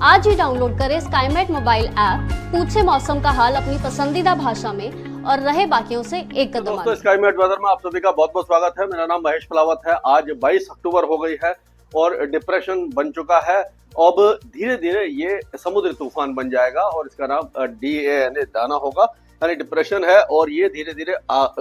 आज ही डाउनलोड करें Skymet mobile app, पूछे मौसम का हाल अपनी पसंदीदा भाषा में और रहे बाकियों से एक कदम आगे। दोस्तों, स्काईमेट वेदर में आप सभी का बहुत बहुत स्वागत है। मेरा नाम महेश फलावत है। आज 22 अक्टूबर हो गई है और डिप्रेशन बन चुका है। अब धीरे धीरे ये समुद्री तूफान बन जाएगा और इसका नाम DANA दाना होगा, यानी डिप्रेशन है और ये धीरे धीरे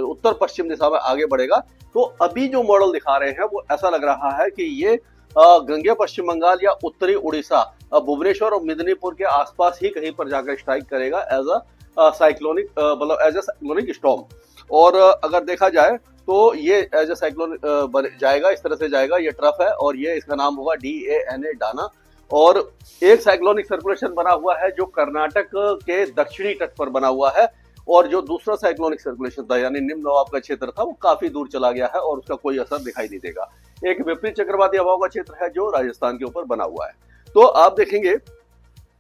उत्तर पश्चिम दिशा में आगे बढ़ेगा। तो अभी जो मॉडल दिखा रहे हैं वो ऐसा लग रहा है कि ये गंगे पश्चिम बंगाल या उत्तरी उड़ीसा, भुवनेश्वर और मेदिनीपुर के आसपास ही कहीं पर जाकर स्ट्राइक करेगा एज अ साइक्लोनिक, मतलब एज अ साइक्लोनिक स्टॉर्म। और अगर देखा जाए तो ये एज अ साइक्लोन बन जाएगा, इस तरह से जाएगा। ये ट्रफ है और ये इसका नाम होगा DANA डाना। और एक साइक्लोनिक सर्कुलेशन बना हुआ है जो कर्नाटक के दक्षिणी तट पर बना हुआ है, और जो दूसरा साइक्लोनिक सर्कुलेशन था यानी निम्न दबाव का क्षेत्र था वो काफी दूर चला गया है और उसका कोई असर दिखाई नहीं देगा। एक विपरीत चक्रवाती हवाओं का क्षेत्र है जो राजस्थान के ऊपर बना हुआ है। तो आप देखेंगे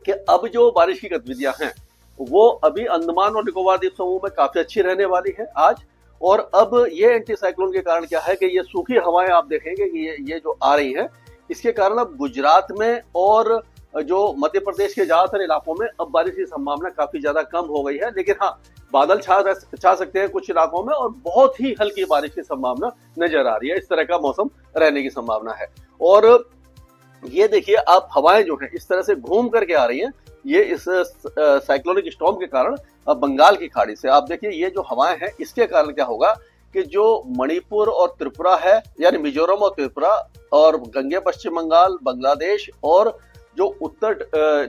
कि अब जो बारिश की गतिविधियां हैं वो अभी अंडमान और निकोबार द्वीप समूह में काफी अच्छी रहने वाली है आज। और अब ये एंटी साइक्लोन के कारण क्या है कि ये सूखी हवाएं आप देखेंगे कि ये जो आ रही हैं, इसके कारण अब गुजरात में और जो मध्य प्रदेश के ज्यादातर इलाकों में अब बारिश की संभावना काफी ज्यादा कम हो गई है। लेकिन हाँ, बादल छा सकते हैं कुछ इलाकों में और बहुत ही हल्की बारिश की संभावना नजर आ रही है। इस तरह का मौसम रहने की संभावना है। और ये देखिए, आप हवाएं जो है इस तरह से घूम करके आ रही हैं, ये इस साइक्लोनिक स्टॉर्म के कारण बंगाल की खाड़ी से। आप देखिए ये जो हवाएं हैं इसके कारण क्या होगा कि जो मणिपुर और त्रिपुरा है, यानी मिजोरम और त्रिपुरा और गंगे पश्चिम बंगाल, बांग्लादेश और जो उत्तर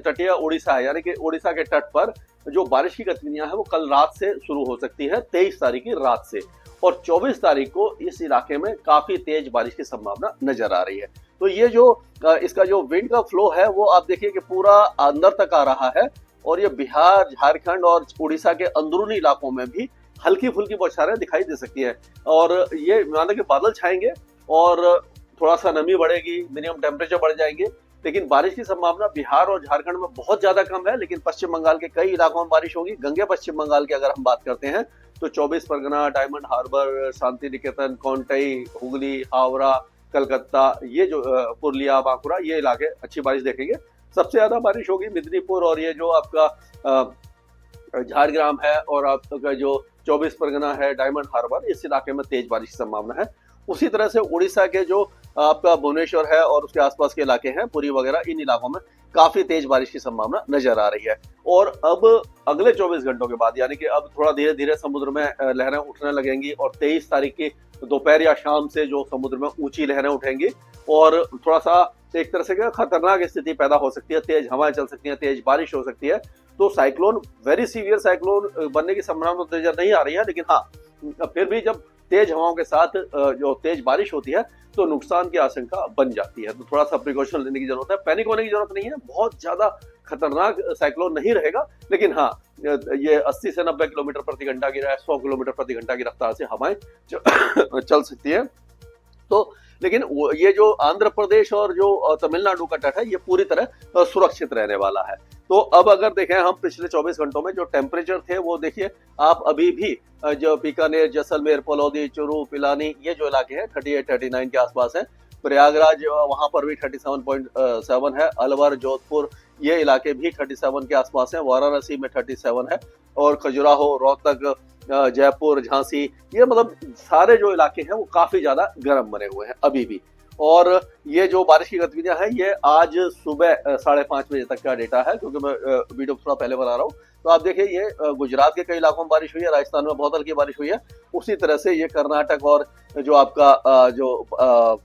तटीय उड़ीसा है, यानी कि उड़ीसा के तट पर जो बारिश की गतिविधियां हैं वो कल रात से शुरू हो सकती है, 23 तारीख की रात से। और 24 तारीख को इस इलाके में काफी तेज बारिश की संभावना नजर आ रही है। तो ये जो इसका जो विंड का फ्लो है वो आप देखिए कि पूरा अंदर तक आ रहा है और ये बिहार, झारखंड और उड़ीसा के अंदरूनी इलाकों में भी हल्की फुल्की बौछारें दिखाई दे सकती है। और ये मानो कि बादल छाएंगे और थोड़ा सा नमी बढ़ेगी, मिनिमम टेम्परेचर बढ़ जाएंगे। लेकिन बारिश की संभावना बिहार और झारखंड में बहुत ज्यादा कम है, लेकिन पश्चिम बंगाल के कई इलाकों में बारिश होगी। गंगे पश्चिम बंगाल की अगर हम बात करते हैं तो 24 परगना, डायमंड हार्बर, शांति निकेतन, कोंटई, हुगली, हावड़ा, कलकत्ता, ये जो पुरुलिया, बांकुड़ा, ये इलाके अच्छी बारिश देखेंगे। सबसे ज्यादा बारिश होगी मेदिनीपुर और ये जो आपका झारग्राम है और आपका जो 24 परगना है, डायमंड हार्बर, इस इलाके में तेज बारिश की संभावना है। उसी तरह से उड़ीसा के जो आपका भुवनेश्वर है और उसके आसपास के इलाके हैं, पुरी वगैरह, इन इलाकों में काफी तेज बारिश की संभावना नजर आ रही है। और अब अगले 24 घंटों के बाद, यानी कि अब थोड़ा धीरे धीरे समुद्र में लहरें उठने लगेंगी और 23 तारीख की दोपहर या शाम से जो समुद्र में ऊंची लहरें उठेंगी और थोड़ा सा एक तरह से खतरनाक स्थिति पैदा हो सकती है, तेज हवाएं चल सकती है, तेज बारिश हो सकती है। तो साइक्लोन, वेरी सीवियर साइक्लोन बनने की संभावना तो नजर नहीं आ रही है, लेकिन हाँ, फिर भी जब तेज हवाओं के साथ जो तेज बारिश होती है तो नुकसान की आशंका बन जाती है। तो थोड़ा सा प्रिकॉशन लेने की जरूरत है, पैनिक होने की जरूरत नहीं है। बहुत ज्यादा खतरनाक साइक्लोन नहीं रहेगा, लेकिन हाँ, ये 80 से 90 किलोमीटर प्रति घंटा की, 100 किलोमीटर प्रति घंटा की रफ्तार से हवाएं चल सकती है। तो लेकिन ये जो आंध्र प्रदेश और जो तमिलनाडु का तट है ये पूरी तरह सुरक्षित रहने वाला है। तो अब अगर देखें हम पिछले 24 घंटों में जो टेम्परेचर थे वो देखिए, आप अभी भी जो बीकानेर, जैसलमेर, पलौदी, चूरू, पिलानी, ये जो इलाके हैं 38-39 के आसपास है। प्रयागराज, वहां पर भी 37.7 है। अलवर, जोधपुर, ये इलाके भी 37 के आसपास है। वाराणसी में 37 है और खजुराहो, रोहतक, जयपुर, झांसी, ये मतलब सारे जो इलाके हैं वो काफी ज्यादा गर्म बने हुए हैं अभी भी। और ये जो बारिश की गतिविधियां हैं ये आज सुबह 5:30 बजे तक का डेटा है, क्योंकि मैं वीडियो थोड़ा पहले बना रहा हूँ। तो आप देखिए ये गुजरात के कई इलाकों में बारिश हुई है, राजस्थान में बहुत हल्की बारिश हुई है। उसी तरह से ये कर्नाटक और जो आपका जो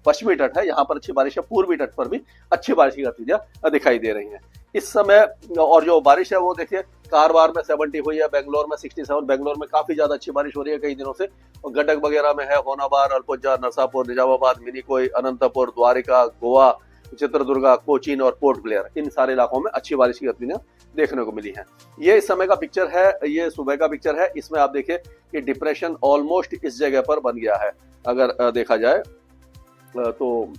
पश्चिमी तट है यहाँ पर अच्छी बारिश है। पूर्वी तट पर भी अच्छी बारिश की गतिविधियां दिखाई दे रही हैं इस समय। और जो बारिश है वो देखिए, कारवार में 70 हुई है, बेंगलोर में 67, बेंगलोर में काफी ज्यादा अच्छी बारिश हो रही है कई दिनों से। और गडक वगैरह में है, होनाबार, अल्पुझा, नरसापुर, निजामाबाद, मिनिकोय, अनंतपुर, द्वारिका, गोवा, चित्रदुर्गा, कोचीन और पोर्ट ब्लेयर, इन सारे इलाकों में अच्छी बारिश की गतिविधियां देखने को मिली हैं। ये इस समय का पिक्चर है, ये सुबह का पिक्चर है। इसमें आप देखिए कि डिप्रेशन ऑलमोस्ट इस जगह पर बन गया है। अगर देखा जाए तो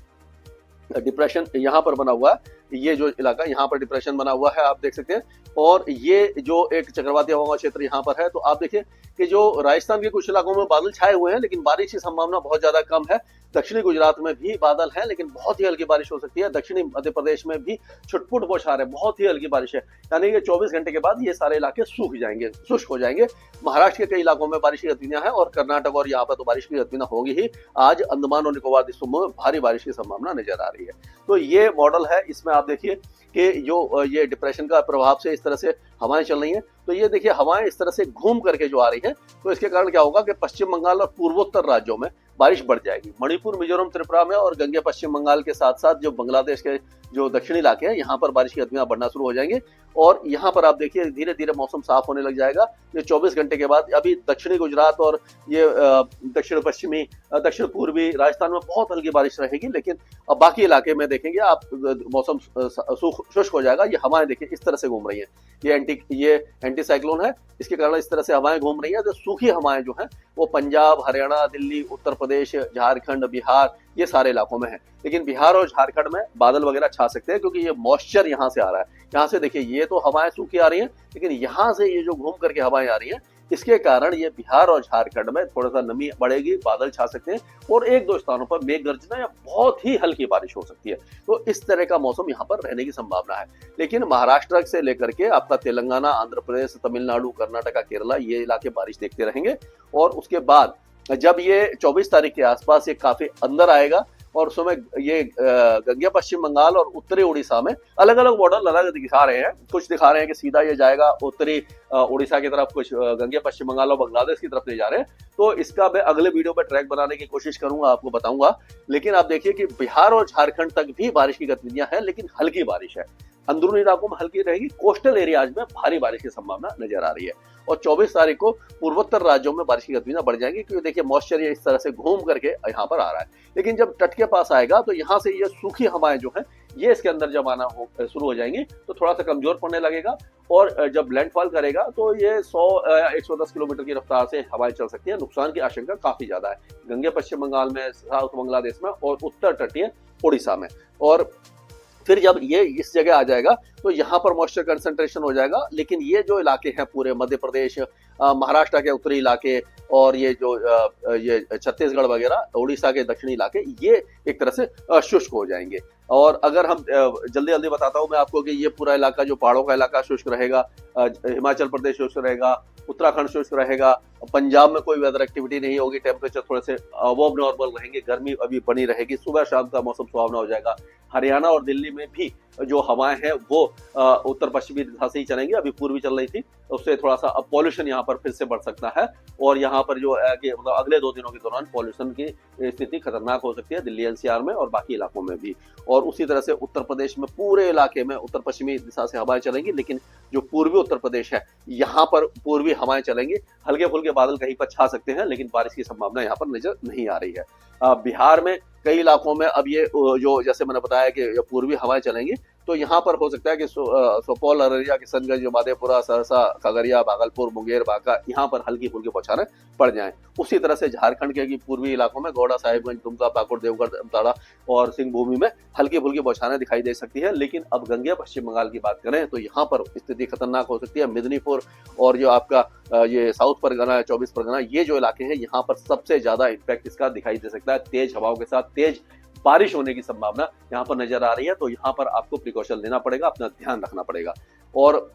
डिप्रेशन यहाँ पर बना हुआ है, ये जो इलाका यहाँ पर डिप्रेशन बना हुआ है आप देख सकते हैं, और ये जो एक चक्रवाती हवा का क्षेत्र यहाँ पर है। तो आप देखिए कि जो राजस्थान के कुछ इलाकों में बादल छाए हुए हैं, लेकिन बारिश की संभावना बहुत ज्यादा कम है। दक्षिणी गुजरात में भी बादल है, लेकिन बहुत ही हल्की बारिश हो सकती है। दक्षिणी मध्य प्रदेश में भी छुटपुट बौछार है, बहुत ही हल्की बारिश है, यानी कि 24 घंटे के बाद ये सारे इलाके सूख जाएंगे, शुष्क हो जाएंगे। महाराष्ट्र के कई इलाकों में बारिश की गतिविधियां हैं, और कर्नाटक और यहाँ पर तो बारिश की गतिविधियां होगी ही। आज अंडमान और निकोबार द्वीप समूह में भारी बारिश की संभावना नजर आ रही है। तो ये मॉडल है, इसमें आप देखिए कि जो ये डिप्रेशन का प्रभाव से इस तरह से हवाएं चल रही हैं। तो ये देखिए हवाएं इस तरह से घूम करके जो आ रही हैं, तो इसके कारण क्या होगा कि पश्चिम बंगाल और पूर्वोत्तर राज्यों में बारिश बढ़ जाएगी। मणिपुर, मिजोरम, त्रिपुरा में और गंगे पश्चिम बंगाल के साथ साथ जो बांग्लादेश के जो दक्षिणी इलाके हैं, यहाँ पर बारिश की गतिविधियां बढ़ना शुरू हो जाएंगे। और यहाँ पर आप देखिए धीरे धीरे मौसम साफ होने लग जाएगा। ये 24 घंटे के बाद अभी दक्षिणी गुजरात और ये दक्षिण पश्चिमी, दक्षिण पूर्वी राजस्थान में बहुत हल्की बारिश रहेगी, लेकिन अब बाकी इलाके में देखेंगे आप मौसम शुष्क हो जाएगा। ये हवाएं देखिए इस तरह से घूम रही है, ये एंटी साइक्लोन है, इसके कारण इस तरह से हवाएं घूम रही है। जो सूखी हवाएं जो हैं वो पंजाब, हरियाणा, दिल्ली, उत्तर प्रदेश, झारखंड, बिहार, ये सारे इलाकों में है। लेकिन बिहार और झारखंड में बादल वगैरह छा सकते हैं, क्योंकि ये मॉइस्चर यहाँ से आ रहा है। यहाँ से देखिए ये तो हवाएं सूखी आ रही हैं, लेकिन यहाँ से ये जो घूम करके हवाएं आ रही हैं, इसके कारण ये बिहार और झारखंड में थोड़ा सा नमी बढ़ेगी, बादल छा सकते हैं, और एक दो स्थानों पर मेघ गर्जना या बहुत ही हल्की बारिश हो सकती है। तो इस तरह का मौसम यहाँ पर रहने की संभावना है। लेकिन महाराष्ट्र से लेकर के आपका तेलंगाना, आंध्र प्रदेश, तमिलनाडु, कर्नाटका, केरला, ये इलाके बारिश देखते रहेंगे। और उसके बाद जब ये 24 तारीख के आसपास ये काफी अंदर आएगा, और उस समय ये गंगे पश्चिम बंगाल और उत्तरी उड़ीसा में अलग अलग मॉडल अलग दिखा रहे हैं। कुछ दिखा रहे हैं कि सीधा ये जाएगा उत्तरी उड़ीसा की तरफ, कुछ गंगे पश्चिम बंगाल और बांग्लादेश की तरफ ले जा रहे हैं। तो इसका मैं अगले वीडियो पे ट्रैक बनाने की कोशिश करूंगा, आपको बताऊंगा। लेकिन आप देखिए कि बिहार और झारखंड तक भी बारिश की गतिविधियां हैं, लेकिन हल्की बारिश है। अंदरूनी इलाकों में हल्की रहेगी, कोस्टल एरियाज में भारी बारिश की संभावना नजर आ रही है। और 24 तारीख को पूर्वोत्तर राज्यों में बारिश की गतिविधियां बढ़ जाएंगी, क्योंकि देखिए मॉइस्चर ये इस तरह से घूम करके यहाँ पर आ रहा है। लेकिन जब तट के पास आएगा तो यहाँ से ये सूखी हवाएं जो है ये इसके अंदर जब आना शुरू हो जाएंगी, तो थोड़ा सा कमजोर पड़ने लगेगा। और जब लैंडफॉल करेगा तो ये 100 या 110 किलोमीटर की रफ्तार से हवाएं चल सकती है। नुकसान की आशंका काफी ज्यादा है गंगे पश्चिम बंगाल में, साउथ बांग्लादेश में और उत्तर तटीय उड़ीसा में। और फिर जब ये इस जगह आ जाएगा तो यहाँ पर मॉइस्चर कंसंट्रेशन हो जाएगा। लेकिन ये जो इलाके हैं पूरे मध्य प्रदेश, महाराष्ट्र के उत्तरी इलाके, और ये जो ये छत्तीसगढ़ वगैरह, उड़ीसा के दक्षिणी इलाके, ये एक तरह से शुष्क हो जाएंगे। और अगर हम जल्दी जल्दी बताता हूँ मैं आपको कि ये पूरा इलाका जो पहाड़ों का इलाका शुष्क रहेगा, हिमाचल प्रदेश शुष्क रहेगा, उत्तराखंड शुष्क रहेगा, पंजाब में कोई वेदर एक्टिविटी नहीं होगी, टेम्परेचर थोड़े से अबव नॉर्मल रहेंगे, गर्मी अभी बनी रहेगी, सुबह शाम का मौसम सुहावना हो जाएगा। हरियाणा और दिल्ली में भी जो हवाएं हैं वो उत्तर पश्चिमी दिशा से ही चलेंगी, अभी पूर्वी चल रही थी, उससे थोड़ा सा अब पॉल्यूशन यहाँ पर फिर से बढ़ सकता है। और यहाँ पर जो मतलब अगले 2 दिनों के दौरान पॉल्यूशन की स्थिति खतरनाक हो सकती है दिल्ली एनसीआर में और बाकी इलाकों में भी। और उसी तरह से उत्तर प्रदेश में पूरे इलाके में उत्तर पश्चिमी दिशा से हवाएं चलेंगी, लेकिन जो पूर्वी उत्तर प्रदेश है यहाँ पर पूर्वी हवाएं चलेंगी, हल्के फुल्के बादल कहीं पर छा सकते हैं, लेकिन बारिश की संभावना यहाँ पर नजर नहीं आ रही है। बिहार में कई इलाकों में अब ये जो जैसे मैंने बताया कि पूर्वी हवाएं चलेंगी, तो यहाँ पर हो सकता है कि सुपौल, अररिया, किशनगंज, मधेपुरा, सहरसा, खगड़िया, भागलपुर, मुंगेर, बांका, यहाँ पर हल्की फुल्की बौछारें पड़ जाएं। उसी तरह से झारखंड के पूर्वी इलाकों में गौड़ा, साहिबगंज, दुमका, पाकुड़, देवगढ़, जामताड़ा और सिंहभूमि में हल्की फुल्की बौछारें दिखाई दे सकती है। लेकिन अब गंगे पश्चिम बंगाल की बात करें तो यहाँ पर स्थिति खतरनाक हो सकती है। मिदनीपुर और जो आपका ये साउथ परगना है, 24 परगना, ये जो इलाके हैं यहाँ पर सबसे ज्यादा इम्पैक्ट इसका दिखाई दे सकता है। तेज हवाओं के साथ तेज बारिश होने की संभावना यहाँ पर नजर आ रही है। तो यहाँ पर आपको प्रिकॉशन लेना पड़ेगा, अपना ध्यान रखना पड़ेगा। और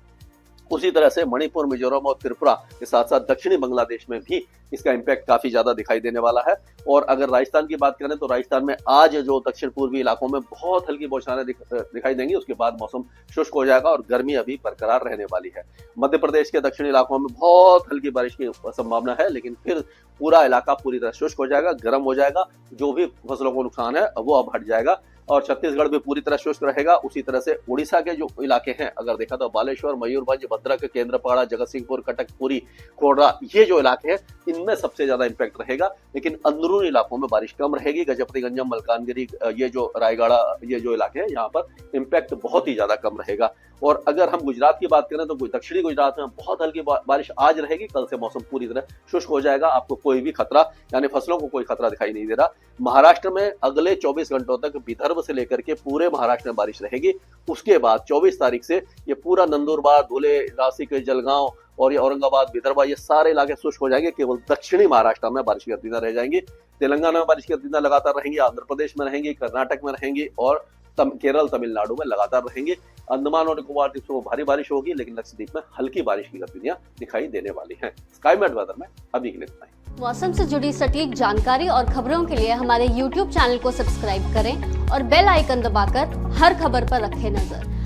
उसी तरह से मणिपुर, मिजोरम और त्रिपुरा के साथ साथ दक्षिणी बांग्लादेश में भी इसका इम्पैक्ट काफी ज्यादा दिखाई देने वाला है। और अगर राजस्थान की बात करें तो राजस्थान में आज जो दक्षिण पूर्वी इलाकों में बहुत हल्की बौछारें दिखाई देंगी, उसके बाद मौसम शुष्क हो जाएगा और गर्मी अभी बरकरार रहने वाली है। मध्य प्रदेश के दक्षिणी इलाकों में बहुत हल्की बारिश की संभावना है, लेकिन फिर पूरा इलाका पूरी तरह शुष्क हो जाएगा, गर्म हो जाएगा, जो भी फसलों को नुकसान है वो अब हट जाएगा। और छत्तीसगढ़ भी पूरी तरह शुष्क रहेगा। उसी तरह से उड़ीसा के जो इलाके हैं, अगर देखा तो बालेश्वर, मयूरभंज, भद्रक, केंद्रपाड़ा, जगतसिंहपुर, कटक, पुरी, कोडा, ये जो इलाके हैं इनमें सबसे ज्यादा इम्पैक्ट रहेगा। लेकिन अंदरूनी इलाकों में बारिश कम रहेगी। गजपति, गंजम, मलकानगिरी, ये जो रायगढ़, ये जो इलाके हैं यहाँ पर इम्पैक्ट बहुत ही ज्यादा कम रहेगा। और अगर हम गुजरात की बात करें तो दक्षिणी गुजरात में बहुत हल्की बारिश आज रहेगी, कल से मौसम पूरी तरह शुष्क हो जाएगा, आपको कोई भी खतरा यानी फसलों को कोई खतरा दिखाई नहीं दे रहा। महाराष्ट्र में अगले 24 घंटों तक विदर्भ से लेकर के पूरे महाराष्ट्र में बारिश रहेगी। उसके बाद 24 तारीख से ये पूरा नंदुरबार, धुले, नासिक, जलगांव और ये औरंगाबाद, विदर्भ, ये सारे इलाके शुष्क हो जाएंगे। केवल दक्षिणी महाराष्ट्र में बारिश की गतिविधियां रह जाएंगी। तेलंगाना में बारिश की गतिविधियां लगातार रहेंगी, आंध्र प्रदेश में रहेंगी, कर्नाटक में रहेंगी और केरल, तमिलनाडु में लगातार रहेंगे। अंडमान और निकोबार द्वीप में भारी बारिश होगी, लेकिन लक्षद्वीप में हल्की बारिश की गतिविधियां दिखाई देने वाली हैं। स्काईमेट वेदर में अभी के लिए इतना ही। मौसम से जुड़ी सटीक जानकारी और खबरों के लिए हमारे YouTube चैनल को सब्सक्राइब करें और बेल आइकन दबाकर हर खबर पर रखें नजर।